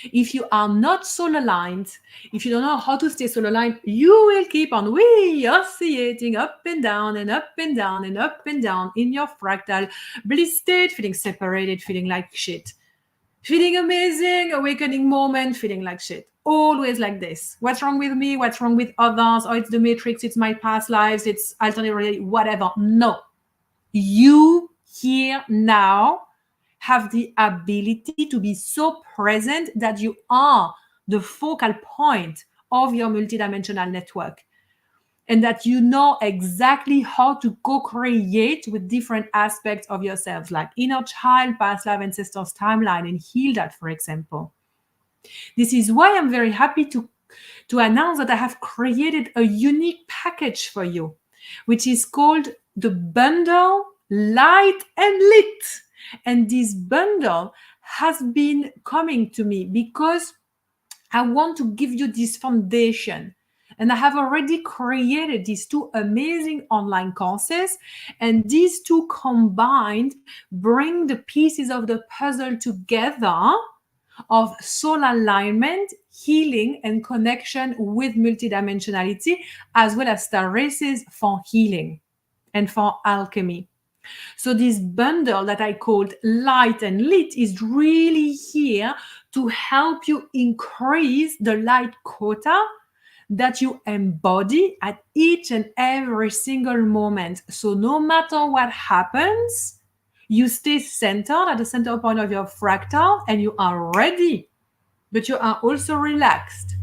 If you are not soul aligned, if you don't know how to stay soul aligned, you will keep on oscillating up and down and up and down and up and down in your fractal bliss state, feeling separated, feeling like shit. Feeling amazing, awakening moment, feeling like shit. Always like this. What's wrong with me? What's wrong with others? Oh, it's the matrix, it's my past lives, it's alternate reality, whatever. No. You here now have the ability to be so present that you are the focal point of your multidimensional network, and that you know exactly how to co-create with different aspects of yourselves, like inner child, past life, ancestors, timeline, and heal that, for example. This is why I'm very happy to announce that I have created a unique package for you, which is called the bundle Light and Lit. And this bundle has been coming to me because I want to give you this foundation. And I have already created these two amazing online courses. And these two combined bring the pieces of the puzzle together of soul alignment, healing, and connection with multidimensionality, as well as star races for healing and for alchemy. So this bundle that I called Light and Lit is really here to help you increase the light quota that you embody at each and every single moment. So no matter what happens, you stay centered at the center point of your fractal and you are ready, but you are also relaxed.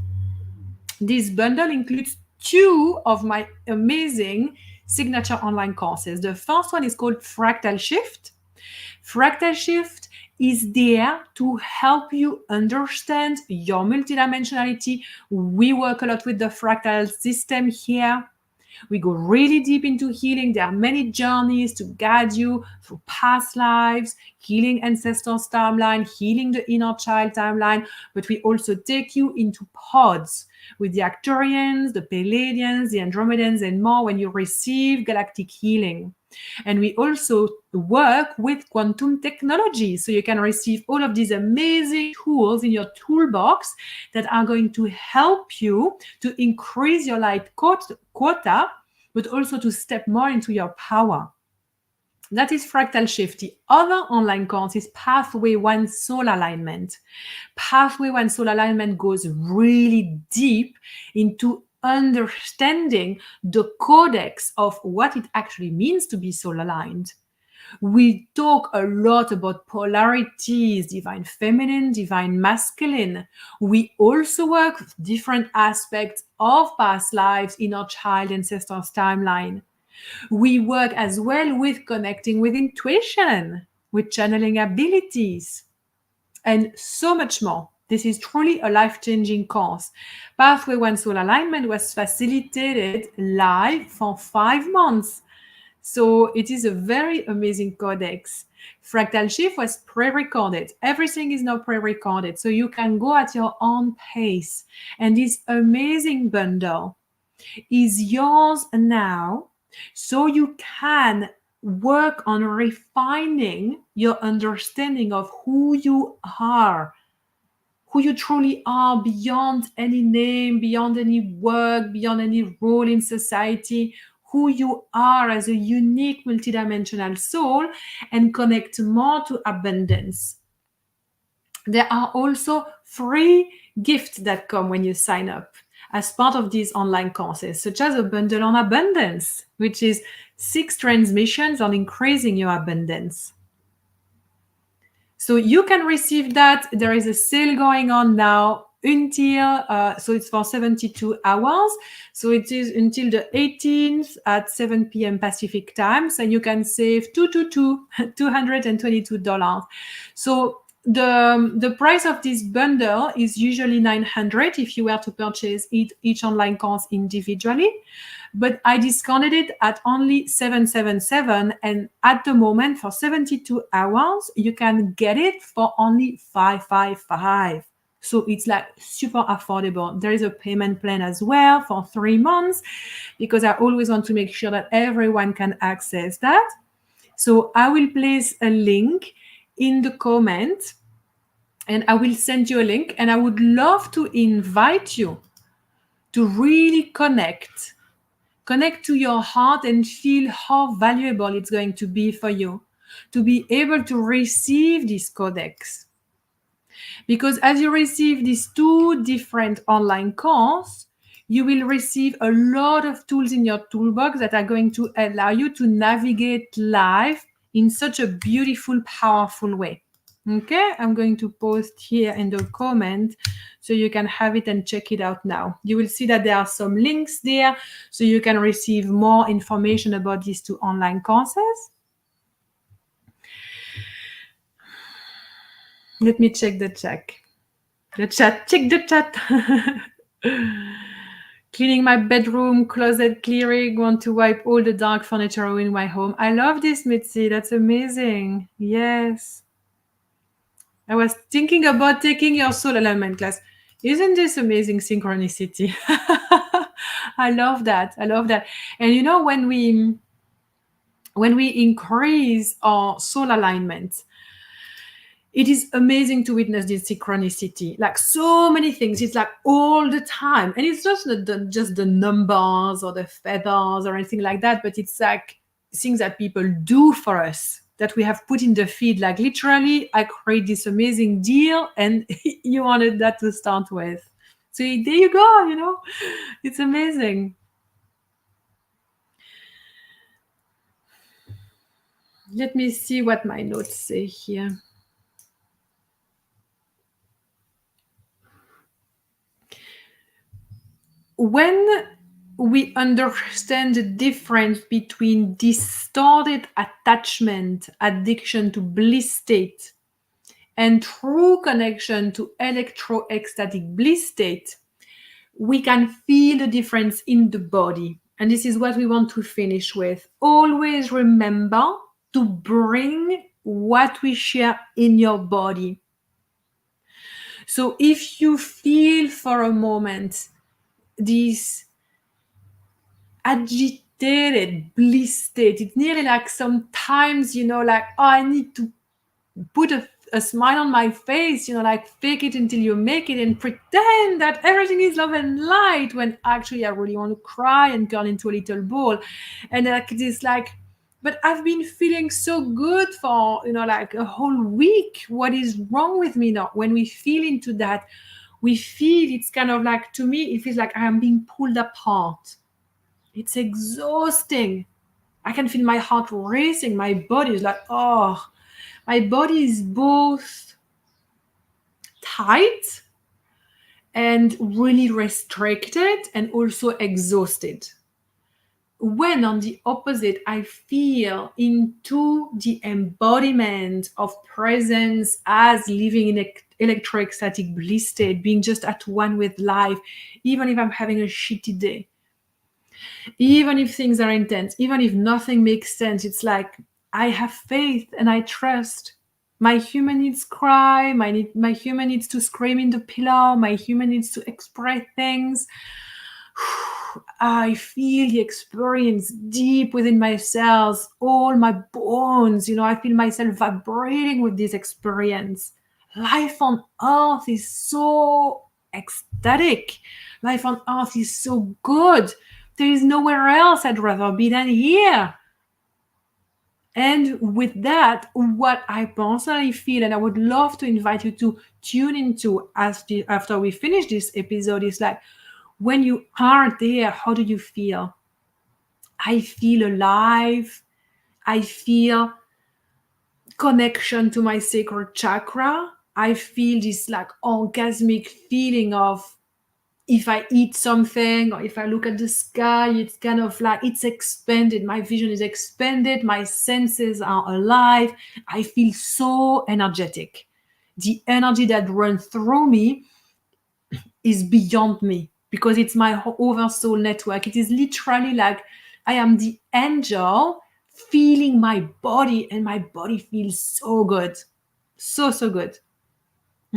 This bundle includes two of my amazing signature online courses. The first one is called Fractal Shift. Fractal Shift is there to help you understand your multidimensionality. We work a lot with the fractal system here. We go really deep into healing. There are many journeys to guide you through past lives, healing ancestors timeline, healing the inner child timeline, but we also take you into pods with the Arcturians, the Palladians, the Andromedans, and more when you receive galactic healing. And we also work with quantum technology. So you can receive all of these amazing tools in your toolbox that are going to help you to increase your light quota, but also to step more into your power. That is fractal shift. The other online course is Pathway 1 Soul Alignment. Pathway 1 Soul Alignment goes really deep into understanding the codex of what it actually means to be soul aligned. We talk a lot about polarities, divine feminine, divine masculine. We also work with different aspects of past lives in our child ancestors timeline. We work as well with connecting with intuition, with channeling abilities, and so much more. This is truly a life-changing course. Pathway 1 Soul Alignment was facilitated live for 5 months. So it is a very amazing codex. Fractal Shift was pre-recorded. Everything is now pre-recorded. So you can go at your own pace. And this amazing bundle is yours now. So you can work on refining your understanding of who you are, who you truly are beyond any name, beyond any work, beyond any role in society, who you are as a unique multidimensional soul, and connect more to abundance. There are also free gifts that come when you sign up as part of these online courses, such as a bundle on abundance, which is 6 transmissions on increasing your abundance. So you can receive that. There is a sale going on now until, so it's for 72 hours. So it is until the 18th at 7 p.m. Pacific time. So you can save $222. So the price of this bundle is usually $900 if you were to purchase each online course individually. But I discounted it at only $777, and at the moment for 72 hours you can get it for only $555. So it's like super affordable. There is a payment plan as well for 3 months, because I always want to make sure that everyone can access that. So I will place a link in the comment, and I will send you a link, and I would love to invite you to really connect to your heart and feel how valuable it's going to be for you to be able to receive this codex. Because as you receive these 2 different online courses, you will receive a lot of tools in your toolbox that are going to allow you to navigate life in such a beautiful, powerful way. Okay, I'm going to post here in the comment so you can have it and check it out now. You will see that there are some links there so you can receive more information about these 2 online courses. Let me check the chat. Check the chat. Cleaning my bedroom, closet clearing, want to wipe all the dark furniture in my home. I love this, Mitzi. That's amazing. Yes. I was thinking about taking your soul alignment class. Isn't this amazing synchronicity? I love that. I love that. And you know, when we increase our soul alignment, it is amazing to witness this synchronicity. Like so many things, it's like all the time. And it's just not just the numbers or the feathers or anything like that, but it's like things that people do for us that we have put in the feed. Like literally, I create this amazing deal and you wanted that to start with. So there you go, you know, it's amazing. Let me see what my notes say here. When we understand the difference between distorted attachment, addiction to bliss state, and true connection to electro-ecstatic bliss state, we can feel the difference in the body. And this is what we want to finish with. Always remember to bring what we share in your body. So if you feel for a moment this agitated bliss state, it's nearly like sometimes, you know, like, oh, I need to put a smile on my face, you know, like fake it until you make it and pretend that everything is love and light, when actually I really want to cry and turn into a little ball. And like this, like but I've been feeling so good for, like a whole week. What is wrong with me now? When we feel into that, we feel it's kind of like, to me, it feels like I am being pulled apart. It's exhausting. I can feel my heart racing. My body is like, oh, my body is both tight and really restricted and also exhausted. When on the opposite, I feel into the embodiment of presence as living in electroecstatic bliss state, being just at one with life, even if I'm having a shitty day, even if things are intense, even if nothing makes sense, it's like I have faith and I trust. My human needs cry, my human needs to scream in the pillow, my human needs to express things. I feel the experience deep within my cells, all my bones. I feel myself vibrating with this experience. Life on earth is so ecstatic. Life on earth is so good. There is nowhere else I'd rather be than here. And with that, what I personally feel, and I would love to invite you to tune into after we finish this episode, is like, when you are there, how do you feel? I feel alive. I feel connection to my sacral chakra. I feel this like orgasmic feeling of, if I eat something or if I look at the sky, it's kind of like it's expanded. My vision is expanded. My senses are alive. I feel so energetic. The energy that runs through me is beyond me because it's my oversoul network. It is literally like I am the angel feeling my body, and my body feels so good. So, so good.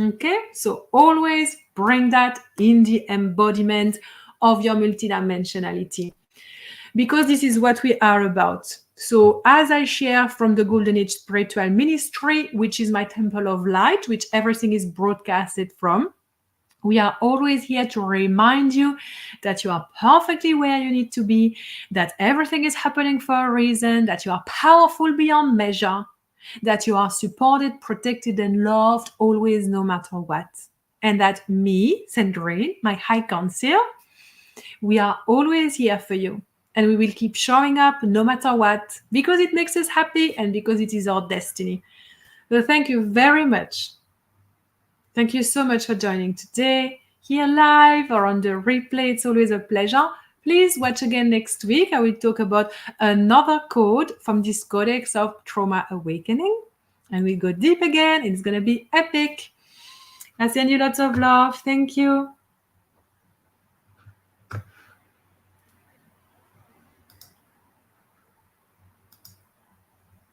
Okay, so always bring that in the embodiment of your multidimensionality, because this is what we are about. So as I share from the Golden Age Spiritual Ministry, which is my temple of light, which everything is broadcasted from, we are always here to remind you that you are perfectly where you need to be, that everything is happening for a reason, that you are powerful beyond measure, that you are supported, protected, and loved always, no matter what. And that me, Sandrine, my High Council, we are always here for you. And we will keep showing up no matter what, because it makes us happy and because it is our destiny. So thank you very much. Thank you so much for joining today, here live or on the replay. It's always a pleasure. Please watch again next week. I will talk about another code from this codex of trauma awakening. And we go deep again. It's going to be epic. I send you lots of love. Thank you.